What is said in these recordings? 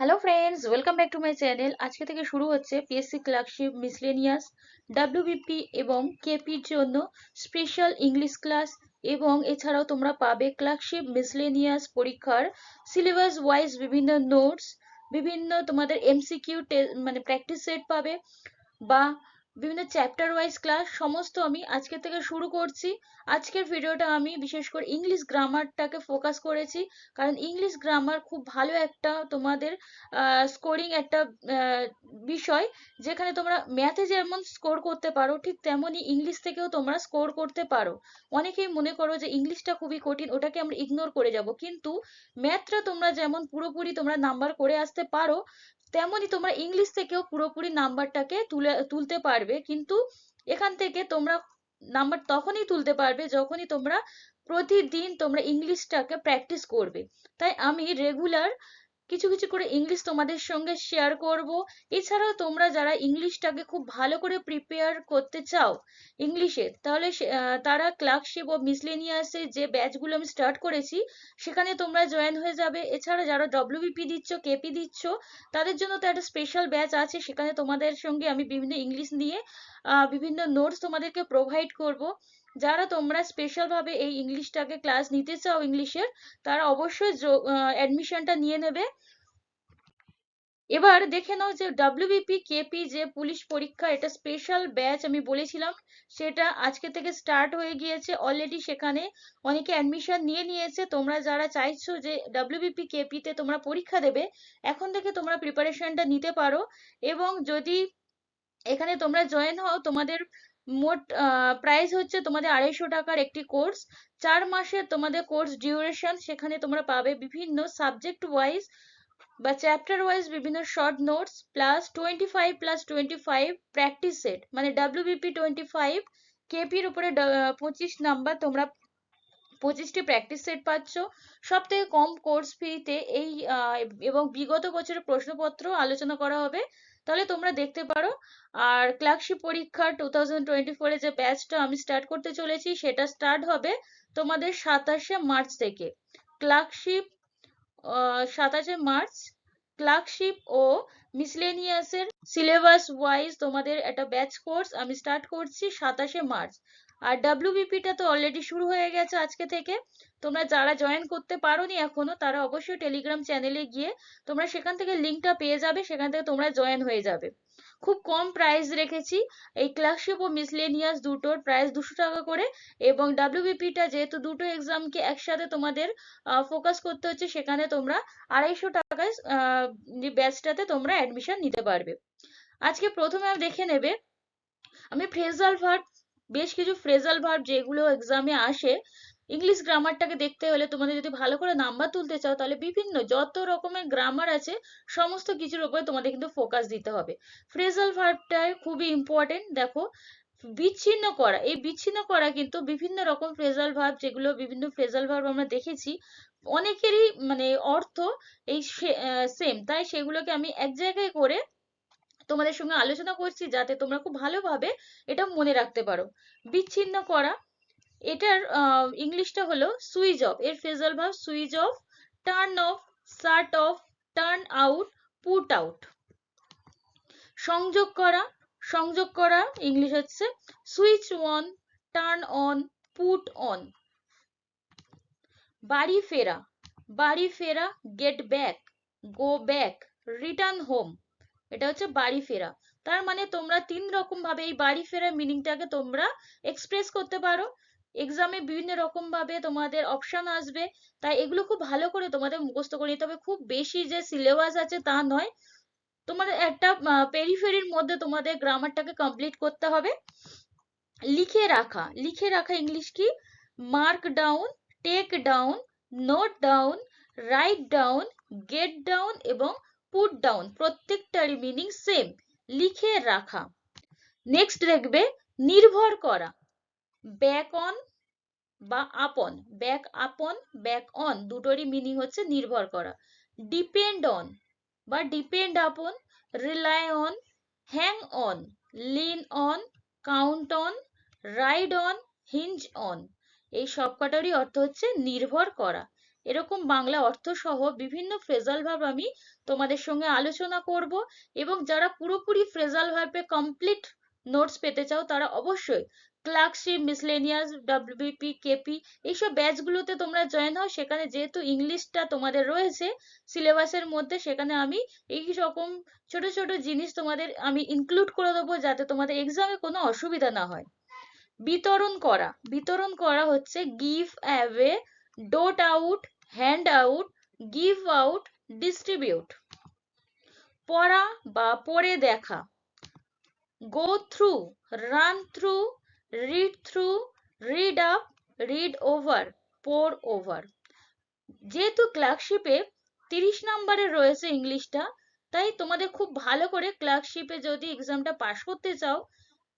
Hello friends, welcome back to my channel. আজকে থেকে শুরু হচ্ছে পিএসসি ক্লার্কশিপ, মিসলেনিয়াস, ডাব্লিউবিপি এবং কেপির জন্য স্পেশাল ইংলিশ ক্লাস। এবং এছাড়াও তোমরা পাবে ক্লার্কশিপ মিসলেনিয়াস পরীক্ষার সিলেবাস ওয়াইজ বিভিন্ন নোটস, বিভিন্ন তোমাদের এমসিকিউ মানে প্র্যাকটিস সেট পাবে, বা বিভিন্ন চ্যাপ্টার ওয়াইজ ক্লাস সমস্ত আমি আজকে থেকে শুরু করছি। আজকের ভিডিওটা আমি বিশেষ করে ইংলিশ গ্রামারটাকে ফোকাস করেছি, কারণ ইংলিশ গ্রামার খুব ভালো একটা তোমাদের স্কোরিং একটা আহ, বিষয়, যেখানে তোমরা ম্যাথে যেমন স্কোর করতে পারো ঠিক তেমনই ইংলিশ থেকেও তোমরা স্কোর করতে পারো। অনেকেই মনে করো যে ইংলিশটা খুবই কঠিন, ওটাকে আমরা ইগনোর করে যাব, কিন্তু ম্যাথটা তোমরা যেমন পুরোপুরি তোমরা নাম্বার করে আসতে পারো, তেমনই তোমরা ইংলিশ থেকেও পুরোপুরি নাম্বারটাকে তুলতে পারবে। কিন্তু এখান থেকে তোমরা নাম্বার তখনই তুলতে পারবে যখনই তোমরা প্রতিদিন তোমরা ইংলিশটাকে প্র্যাকটিস করবে। তাই আমি রেগুলার কিছু কিছু করে ইংলিশ তোমাদের সঙ্গে শেয়ার করব। এছাড়াও তোমরা যারা ইংলিশটাকে খুব ভালো করে প্রিপেয়ার করতে চাও ইংলিশে, তাহলে তারা ক্লার্কশিপ ও মিসলেনিয়াসে যে ব্যাচগুলো আমি স্টার্ট করেছি সেখানে তোমরা জয়েন হয়ে যাবে। এছাড়া যারা ডব্লিউবিপি দিচ্ছ, কেপি দিচ্ছ, তাদের জন্য তো একটা স্পেশাল ব্যাচ আছে, সেখানে তোমাদের সঙ্গে আমি বিভিন্ন ইংলিশ নিয়ে বিভিন্ন নোটস তোমাদেরকে প্রোভাইড করব। যারা তোমরা স্পেশাল ভাবে এই ইংলিশটাকে ক্লাস নিতে চাও ইংলিশের, তারা অবশ্যই অ্যাডমিশনটা নিয়ে নেবে। এবার দেখে নাও যে ডাব্লিউবিপি কেপি যে পুলিশ পরীক্ষা, এটা স্পেশাল ব্যাচ আমি বলেছিলাম, সেটা আজকে থেকে স্টার্ট হয়ে গিয়েছে অলরেডি। সেখানে অনেকে অ্যাডমিশন নিয়ে নিয়েছে। তোমরা যারা চাইছো যে ডাব্লিউবিপি কেপি তে তোমরা পরীক্ষা দেবে, এখন থেকে তোমরা প্রিপারেশনটা নিতে পারো। এবং যদি এখানে তোমরা জয়েন হও, তোমাদের মোট প্রাইস হচ্ছে তোমাদের 250 টাকার একটি কোর্স। 4 মাসের তোমাদের কোর্স ডিউরেশন। সেখানে তোমরা পাবে বিভিন্ন সাবজেক্ট ওয়াইজ বা চ্যাপ্টার ওয়াইজ বিভিন্ন শর্ট নোটস, +25 প্র্যাকটিস সেট, মানে ডাব্লিউবিপি 25, কেপির উপরে 25 নাম্বার, তোমরা 25টি প্র্যাকটিস সেট পাচ্ছ সব থেকে কম কোর্স ফিতে। এই এবং বিগত বছরের প্রশ্নপত্র আলোচনা করা হবে, তাহলে তোমরা দেখতে পারো। আর ক্লার্কশিপ পরীক্ষা 2024-এ যে ব্যাচটা আমি স্টার্ট করতে চলেছি, সেটা স্টার্ট হবে তোমাদের 27শে মার্চ থেকে। ক্লার্কশিপ 27শে মার্চ ক্লার্কশিপ ও মিসলেনিয়াসের সিলেবাস ওয়াইজ তোমাদের একটা ব্যাচ কোর্স আমি স্টার্ট করছি 27শে মার্চ। আর ডাব্লিউবিপি টা তো অলরেডি শুরু হয়ে গেছে আজকে থেকে। তোমরা যারা জয়েন করতে পারোনি এখনো, তারা অবশ্যই টেলিগ্রাম চ্যানেলে গিয়ে তোমরা সেখান থেকে লিঙ্কটা পেয়ে যাবে, সেখান থেকে তোমরা জয়েন হয়ে যাবে। খুব কম প্রাইস রেখেছি। এই ক্লার্কশিপ ও মিসলেনিয়াস দুটোর প্রাইস 200 টাকা করে। এবং ডাব্লিউবিপি টা যেহেতু দুটো এক্সামকে একসাথে তোমাদের ফোকাস করতে হচ্ছে, সেখানে তোমরা 250 টাকায় ব্যাচটাতে তোমরা অ্যাডমিশন নিতে পারবে। আজকে প্রথমে দেখে নেবে আমি ফ্রেজাল ভার্ব, বেশ কিছু ফ্রেজাল ভার্ব যেগুলো এক্সামে আসে। ইংলিশ গ্রামারটাকে দেখতে হলে, তোমাদের যদি ভালো করে নাম্বার তুলতে চাও, তাহলে বিভিন্ন যত রকমের গ্রামার আছে সমস্ত কিছুর উপরে তোমাদের কিন্তু ফোকাস দিতে হবে। ফ্রেজাল ভার্বটা খুবই ইম্পর্টেন্ট। দেখো, বিচ্ছিন্ন করা, এই বিচ্ছিন্ন করা কিন্তু বিভিন্ন রকম ফ্রেজাল ভার্ব, যেগুলো বিভিন্ন ফ্রেজাল ভার্ব আমরা দেখেছি অনেকেরই মানে অর্থ এই সেম, তাই সেগুলোকে আমি এক জায়গায় করে তোমাদের সঙ্গে আলোচনা করছি, যাতে তোমরা খুব ভালোভাবে এটা মনে রাখতে পারো। বিচ্ছিন্ন করা, এটার ইংলিশটা হলো সুইচ অফ। এর phrasal verb switch off, turn off, shut of, turn out, put out. সংযোগ করা, সংযোগ করা ইংলিশ হচ্ছে switch on, turn on, put on. বাড়ি ফেরা, বাড়ি ফেরা, get back, go back, return home. এটা হচ্ছে বাড়ি ফেরা। তার মানে তোমরা 3 রকম ভাবে এই বাড়ি ফেরার মিনিংটাকে তোমরা এক্সপ্রেস করতে পারো। এক্সামে বিভিন্ন রকম ভাবে তোমাদের অপশন আসবে, তাই এগুলো খুব ভালো করে তোমাদের মুখস্থ করে নিতে হবে। খুব বেশি যে সিলেবাস আছে তা নয়, তোমাদের একটা পেরিফেরির মধ্যে তোমাদের গ্রামারটাকে কমপ্লিট করতে হবে। লিখে রাখা, লিখে রাখা ইংলিশ কি? Mark down, take down, note down, write down, get down এবং পুট ডাউন, প্রত্যেকটারই মিনিং সেম, লিখে রাখা। নেক্সট দেখবে নির্ভর করা, ব্যাক অন বা আপন, ব্যাক আপন, ব্যাক অন, দুটোরই মিনিং হচ্ছে নির্ভর করা। ডিপেন্ড অন বা depend upon, rely on, hang on, lean on, count on, ride on, hinge on, এই সবকটারই অর্থ হচ্ছে নির্ভর করা। এরকম বাংলা অর্থ সহ বিভিন্ন ফ্রেজাল ভার্ব আমি তোমাদের সঙ্গে আলোচনা করব। এবং যারা পুরোপুরি ফ্রেজাল ভার্বে কমপ্লিট নোটস পেতে চাও তারা অবশ্যই ক্লার্কশিপ, মিসলেনিয়াস, ডব্লিউবিপি, কেপি এইসব ব্যাচগুলোতে তোমরা জয়েন হও। সেখানে যেহেতু ইংলিশটা তোমাদের রয়েছে সিলেবাসের মধ্যে, সেখানে আমি এই রকম ছোট ছোট জিনিস তোমাদের আমি ইনক্লুড করে দেবো যাতে তোমাদের এক্সামে কোনো অসুবিধা না হয়। বিতরণ করা, বিতরণ করা হচ্ছে give away, dole out, hand out, give out, distribute. পড়া বা পড়ে দেখা, go through, run through, read through, read up, read over, pore over. যেহেতু ক্লার্কশিপে 30 নম্বরের রয়েছে ইংলিশটা, তাই তোমাদের খুব ভালো করে ক্লার্কশিপে যদি এক্সামটা পাস করতে চাও,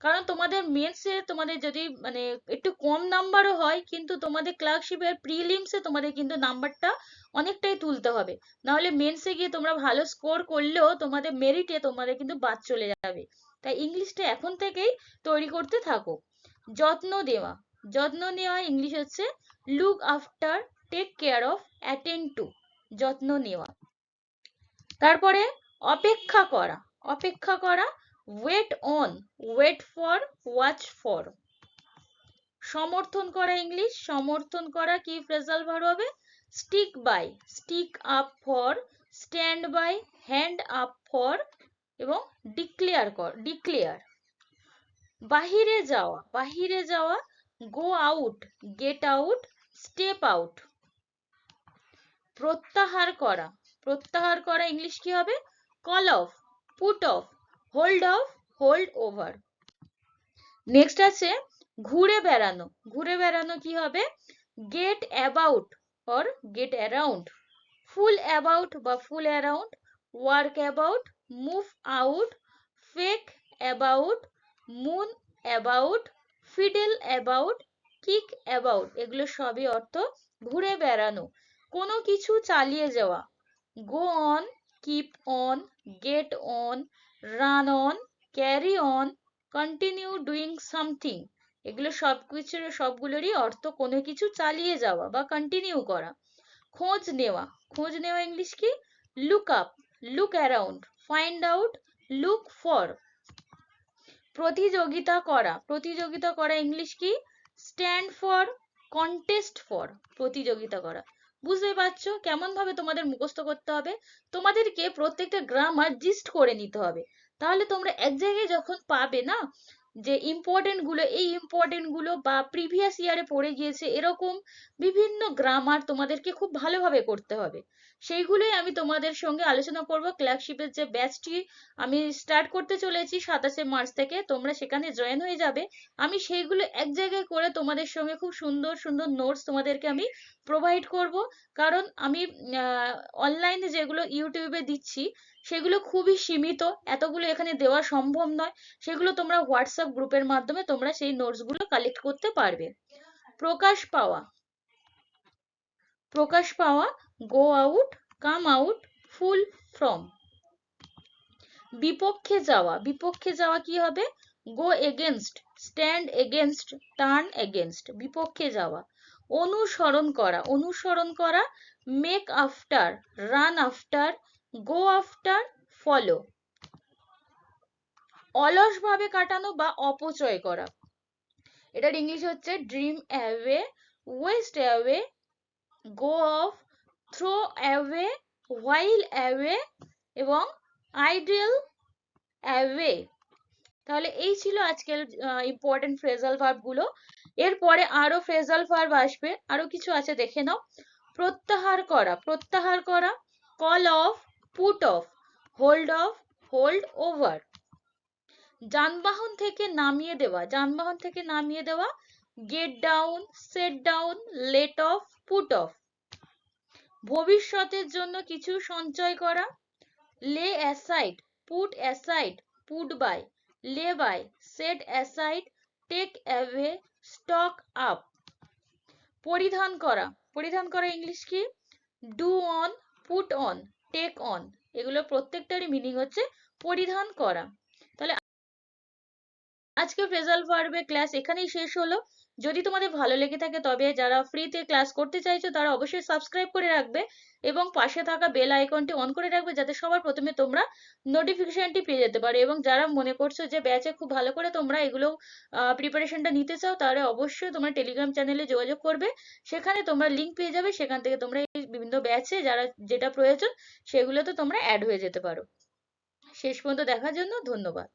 কারণ তোমাদের মেন্সে তোমাদের যদি মানে একটু কম নাম্বারও হয়, কিন্তু তোমাদের ক্লার্কশিপের প্রিলিমসে তোমাদের কিন্তু নাম্বারটা অনেকটাই তুলতে হবে, নাহলে মেন্সে গিয়ে তোমরা ভালো স্কোর করলেও তোমাদের মেরিটে তোমাদের কিন্তু বাদ চলে যাবে। তাই ইংলিশটা এখন থেকেই তৈরি করতে থাকো। যত্ন দেওয়া, যত্ন নেওয়া ইংলিশ হচ্ছে look after, take care of, attend to, যত্ন নেওয়া। তারপরে অপেক্ষা করা, অপেক্ষা করা wait on, wait for, watch for. সমর্থন করা ইংলিশ, সমর্থন করা কি ফ্রেজাল ভার্ব হবে? Stick by, stick up for, stand by, hand up for এবং ডিক্লেয়ার কর, ডিক্লেয়ার। বাহিরে যাওয়া, বাহিরে যাওয়া go out, get out, step out. প্রত্যাহার করা, প্রত্যাহার করা ইংলিশ কি হবে? Call off, put off, hold off, hold over. Next আছে ঘুরে বেড়ানো, ঘুরে বেড়ানো কি হবে? Get about or get around, fool about বা fool around, work about, move out, fake about, moon about, fiddle about, kick about. এগুলো সবই অর্থ ঘুরে বেড়ানো, কোনো কিছু চালিয়ে যাওয়া। Go on, keep on, get on, run on, carry on, continue doing something. এগুলো সবকিছুর সবগুলোরই অর্থ কোনো কিছু চালিয়ে যাওয়া বা কন্টিনিউ করা। খোঁজ নেওয়া, খোঁজ নেওয়া ইংলিশ কি? Look up, look around, find out, look for. প্রতিযোগিতা করা, প্রতিযোগিতা করা ইংলিশ কি? স্ট্যান্ড ফর, কন্টেস্ট ফর, প্রতিযোগিতা করা। বুঝতে পারছো কেমন ভাবে তোমাদের মুখস্থ করতে হবে? তোমাদেরকে প্রত্যেকটা গ্রামার জিস্ট করে নিতে হবে, তাহলে তোমরা এক জায়গায় যখন পাবে না যে ইম্পর্টেন্ট গুলো, এই ইম্পর্টেন্ট গুলো বা প্রিভিয়াস ইয়ারে পড়ে গিয়েছে এরকম বিভিন্ন গ্রামার তোমাদেরকে খুব ভালোভাবে করতে হবে। সেইগুলোই আমি তোমাদের সঙ্গে আলোচনা করব। ক্লার্কশিপের যে ব্যাচটি আমি স্টার্ট করতে চলেছি 27শে মার্চ থেকে, তোমরা সেখানে জয়েন হয়ে যাবে। আমি সেইগুলো এক জায়গায় করে তোমাদের সঙ্গে খুব সুন্দর সুন্দর নোটস তোমাদেরকে আমি প্রোভাইড করব। কারণ আমি অনলাইনে যেগুলো ইউটিউবে দিচ্ছি সেগুলো খুবই সীমিত, এতগুলো এখানে দেওয়া সম্ভব নয়। সেগুলো তোমরা হোয়াটসঅ্যাপ গ্রুপের মাধ্যমে তোমরা সেই নোটসগুলো কালেক্ট করতে পারবে। প্রকাশ পাওয়া, প্রকাশ পাওয়া go out, come out, full from. বিপক্ষে যাওয়া, বিপক্ষে যাওয়া কি হবে? Go against, stand against, turn against, বিপক্ষে যাওয়া। অনুসরণ করা, অনুসরণ করা make after, run after, go after, follow. অলস ভাবে কাটানো বা অপচয় করা, এটার ইংলিশ হচ্ছে dream away, waste away, go off, throw away, while away এবং আইডল অ্যাওয়ে। তাহলে এই ছিল আজকের ইম্পর্টেন্ট ফ্রেজাল ভার্ব গুলো। এরপরে আরো ফ্রেজাল ভার্ব আসবে, আরো কিছু আছে দেখে নাও। প্রত্যাহার করা, প্রত্যাহার করা call off, put off, hold off, hold over. যানবাহন থেকে নামিয়ে দেওয়া, যানবাহন থেকে নামিয়ে দেওয়া get down, set down, let off, put off. ভবিষ্যতের জন্য কিছু সঞ্চয় করা lay aside, put aside, put by, lay by, set aside, take away, stock up. পরিধান করা, পরিধান করা ইংলিশ কি? Do on, put on, take on. এগুলো প্রত্যেকটারই মিনিং হচ্ছে পরিধান করা। তাহলে আজকে ফ্রেজাল ভার্বের ক্লাস এখানেই শেষ হলো। যদি তোমাদের ভালো লেগে থাকে তবে যারা ফ্রিতে ক্লাস করতে চাইছো তারা অবশ্যই সাবস্ক্রাইব করে রাখবে এবং পাশে থাকা বেল আইকনটি অন করে রাখবে, যাতে সবার প্রথমে তোমরা নোটিফিকেশনটি পেয়ে যেতে পারো। এবং যারা মনে করছো যে ব্যাচে খুব ভালো করে তোমরা এগুলো প্রিপারেশনটা নিতে চাও, তাহলে অবশ্যই তোমরা টেলিগ্রাম চ্যানেলে যোগাযোগ করবে। সেখানে তোমরা লিংক পেয়ে যাবে, সেখান থেকে তোমরা এই বিভিন্ন ব্যাচে যারা যেটা প্রয়োজন সেগুলোতে তোমরা অ্যাড হয়ে যেতে পারো। শেষ পর্যন্ত দেখার জন্য ধন্যবাদ।